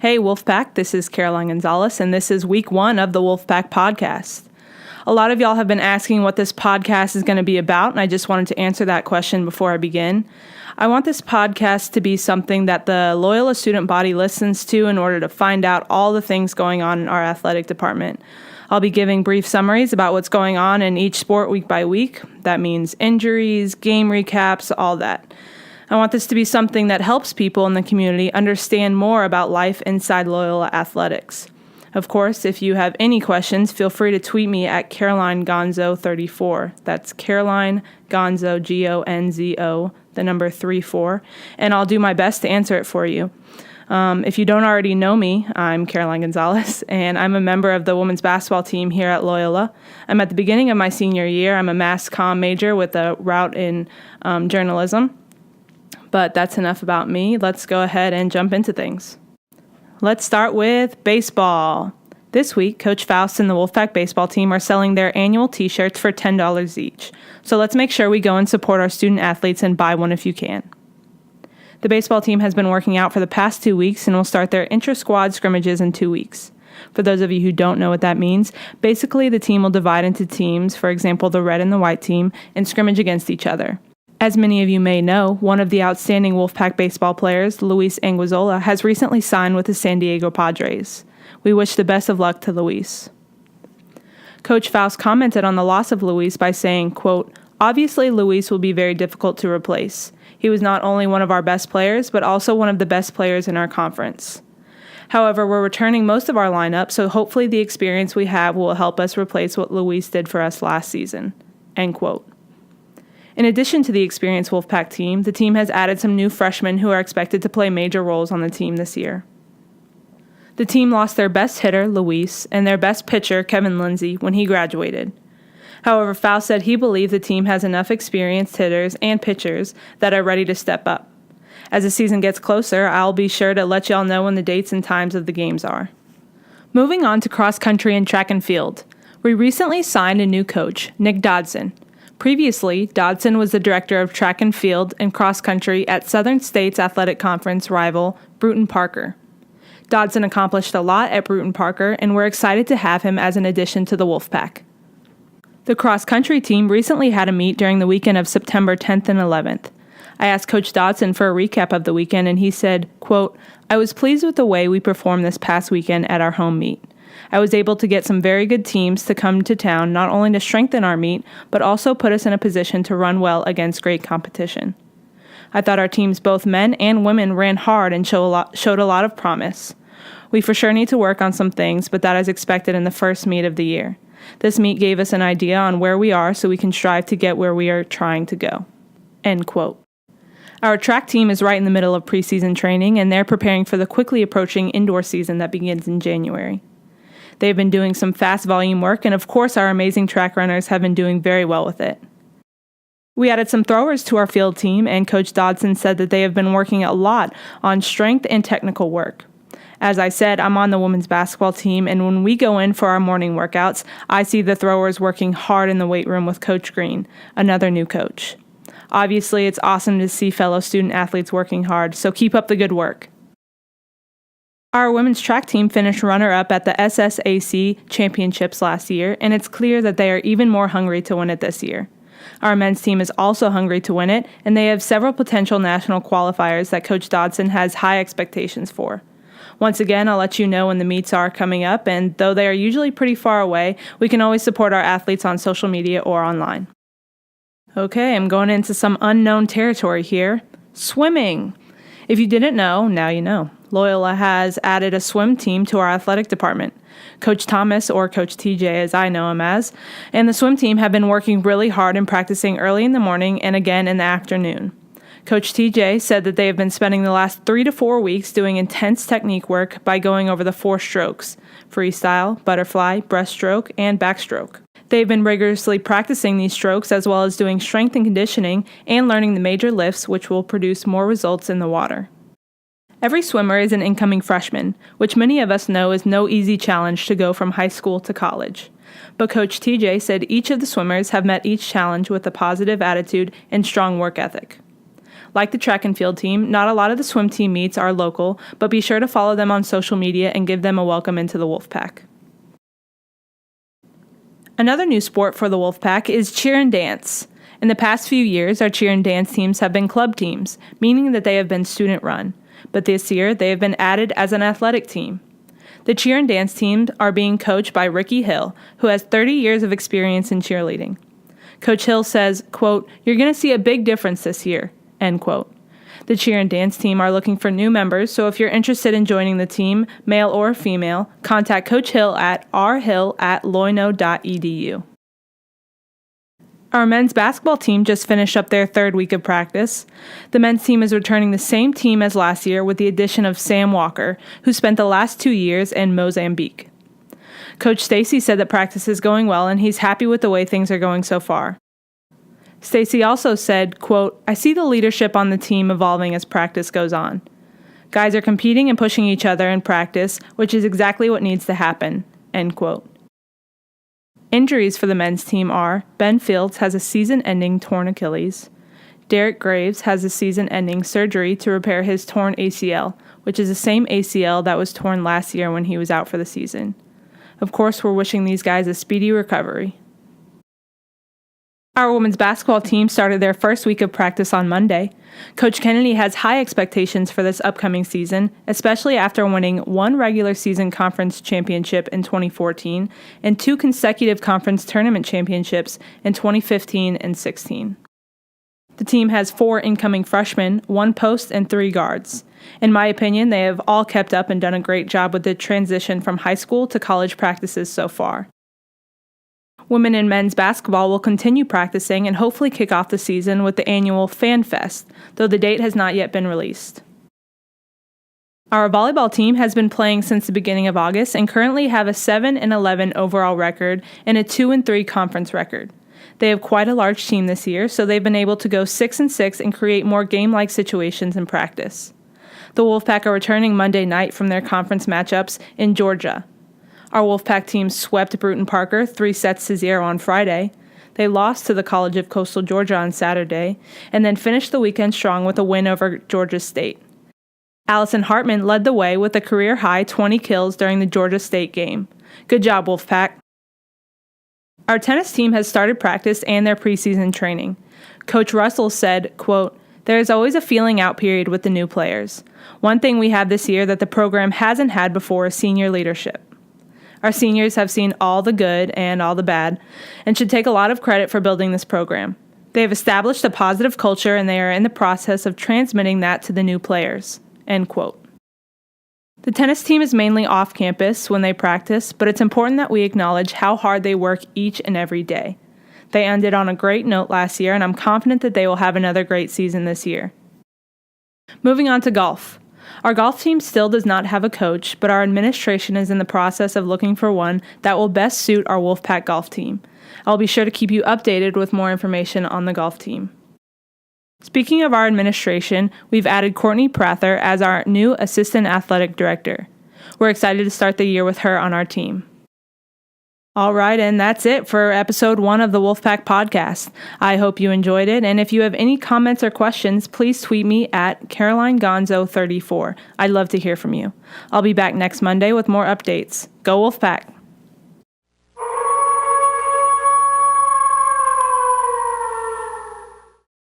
Hey Wolfpack, this is Caroline Gonzalez, and this is week 1 of the Wolfpack podcast. A lot of y'all have been asking what this podcast is going to be about, and I just wanted to answer that question before I begin. I want this podcast to be something that the Loyola student body listens to in order to find out all the things going on in our athletic department. I'll be giving brief summaries about what's going on in each sport week by week. That means injuries, game recaps, all that. I want this to be something that helps people in the community understand more about life inside Loyola athletics. Of course, if you have any questions, feel free to tweet me at Caroline Gonzo34. That's Caroline Gonzo, Gonzo, the number 34, and I'll do my best to answer it for you. If you don't already know me, I'm Caroline Gonzalez, and I'm a member of the women's basketball team here at Loyola. I'm at the beginning of my senior year. I'm a mass comm major with a route in journalism. But that's enough about me. Let's go ahead and jump into things. Let's start with baseball. This week, Coach Faust and the Wolfpack baseball team are selling their annual t-shirts for $10 each. So let's make sure we go and support our student athletes and buy one if you can. The baseball team has been working out for the past 2 weeks and will start their intra-squad scrimmages in 2 weeks. For those of you who don't know what that means, basically the team will divide into teams, for example the red and the white team, and scrimmage against each other. As many of you may know, one of the outstanding Wolfpack baseball players, Luis Anguizzola, has recently signed with the San Diego Padres. We wish the best of luck to Luis. Coach Faust commented on the loss of Luis by saying, quote, "Obviously Luis will be very difficult to replace. He was not only one of our best players, but also one of the best players in our conference. However, we're returning most of our lineup, so hopefully the experience we have will help us replace what Luis did for us last season." End quote. In addition to the experienced Wolfpack team, the team has added some new freshmen who are expected to play major roles on the team this year. The team lost their best hitter, Luis, and their best pitcher, Kevin Lindsay, when he graduated. However, Faust said he believed the team has enough experienced hitters and pitchers that are ready to step up. As the season gets closer, I'll be sure to let y'all know when the dates and times of the games are. Moving on to cross country and track and field. We recently signed a new coach, Nick Dodson. Previously, Dodson was the director of track and field and cross country at Southern States Athletic Conference rival Bruton Parker. Dodson accomplished a lot at Bruton Parker, and we're excited to have him as an addition to the Wolfpack. The cross country team recently had a meet during the weekend of September 10th and 11th. I asked Coach Dodson for a recap of the weekend, and he said, quote, "I was pleased with the way we performed this past weekend at our home meet. I was able to get some very good teams to come to town, not only to strengthen our meet, but also put us in a position to run well against great competition. I thought our teams, both men and women, ran hard and showed a lot of promise. We for sure need to work on some things, but that is expected in the first meet of the year. This meet gave us an idea on where we are so we can strive to get where we are trying to go." End quote. Our track team is right in the middle of preseason training, and they're preparing for the quickly approaching indoor season that begins in January. They've been doing some fast volume work, and of course our amazing track runners have been doing very well with it. We added some throwers to our field team, and Coach Dodson said that they have been working a lot on strength and technical work. As I said, I'm on the women's basketball team, and when we go in for our morning workouts, I see the throwers working hard in the weight room with Coach Green, another new coach. Obviously, it's awesome to see fellow student athletes working hard, so keep up the good work. Our women's track team finished runner-up at the SSAC championships last year, and it's clear that they are even more hungry to win it this year. Our men's team is also hungry to win it, and they have several potential national qualifiers that Coach Dodson has high expectations for. Once again, I'll let you know when the meets are coming up, and though they are usually pretty far away, we can always support our athletes on social media or online. Okay, I'm going into some unknown territory here. Swimming! If you didn't know, now you know. Loyola has added a swim team to our athletic department. Coach Thomas, or Coach TJ as I know him as, and the swim team have been working really hard and practicing early in the morning and again in the afternoon. Coach TJ said that they have been spending the last 3 to 4 weeks doing intense technique work by going over the 4 strokes: freestyle, butterfly, breaststroke, and backstroke. They've been rigorously practicing these strokes as well as doing strength and conditioning and learning the major lifts, which will produce more results in the water. Every swimmer is an incoming freshman, which many of us know is no easy challenge to go from high school to college. But Coach TJ said each of the swimmers have met each challenge with a positive attitude and strong work ethic. Like the track and field team, not a lot of the swim team meets are local, but be sure to follow them on social media and give them a welcome into the Wolfpack. Another new sport for the Wolfpack is cheer and dance. In the past few years, our cheer and dance teams have been club teams, meaning that they have been student-run. But this year, they have been added as an athletic team. The cheer and dance teams are being coached by Ricky Hill, who has 30 years of experience in cheerleading. Coach Hill says, quote, "You're going to see a big difference this year," end quote. The cheer and dance team are looking for new members, so if you're interested in joining the team, male or female, contact Coach Hill at rhill@loino.edu. Our men's basketball team just finished up their third week of practice. The men's team is returning the same team as last year with the addition of Sam Walker, who spent the last 2 years in Mozambique. Coach Stacy said that practice is going well and he's happy with the way things are going so far. Stacy also said, quote, "I see the leadership on the team evolving as practice goes on. Guys are competing and pushing each other in practice, which is exactly what needs to happen," end quote. Injuries for the men's team are Ben Fields has a season-ending torn Achilles. Derek Graves has a season-ending surgery to repair his torn ACL, which is the same ACL that was torn last year when he was out for the season. Of course, we're wishing these guys a speedy recovery. Our women's basketball team started their first week of practice on Monday. Coach Kennedy has high expectations for this upcoming season, especially after winning 1 regular season conference championship in 2014 and 2 consecutive conference tournament championships in 2015 and 16. The team has 4 incoming freshmen, 1 post, and 3 guards. In my opinion, they have all kept up and done a great job with the transition from high school to college practices so far. Women and men's basketball will continue practicing and hopefully kick off the season with the annual Fan Fest, though the date has not yet been released. Our volleyball team has been playing since the beginning of August and currently have a 7-11 overall record and a 2-3 conference record. They have quite a large team this year, so they've been able to go 6-6 and create more game-like situations in practice. The Wolfpack are returning Monday night from their conference matchups in Georgia. Our Wolfpack team swept Bruton Parker 3-0 on Friday. They lost to the College of Coastal Georgia on Saturday, and then finished the weekend strong with a win over Georgia State. Allison Hartman led the way with a career-high 20 kills during the Georgia State game. Good job, Wolfpack. Our tennis team has started practice and their preseason training. Coach Russell said, quote, "There is always a feeling out period with the new players. One thing we have this year that the program hasn't had before is senior leadership. Our seniors have seen all the good and all the bad, and should take a lot of credit for building this program. They have established a positive culture, and they are in the process of transmitting that to the new players," end quote. The tennis team is mainly off campus when they practice, but it's important that we acknowledge how hard they work each and every day. They ended on a great note last year, and I'm confident that they will have another great season this year. Moving on to golf. Our golf team still does not have a coach, but our administration is in the process of looking for one that will best suit our Wolfpack golf team. I'll be sure to keep you updated with more information on the golf team. Speaking of our administration, we've added Courtney Prather as our new Assistant Athletic Director. We're excited to start the year with her on our team. All right, and that's it for episode 1 of the Wolfpack podcast. I hope you enjoyed it, and if you have any comments or questions, please tweet me at CarolineGonzo34. I'd love to hear from you. I'll be back next Monday with more updates. Go Wolfpack!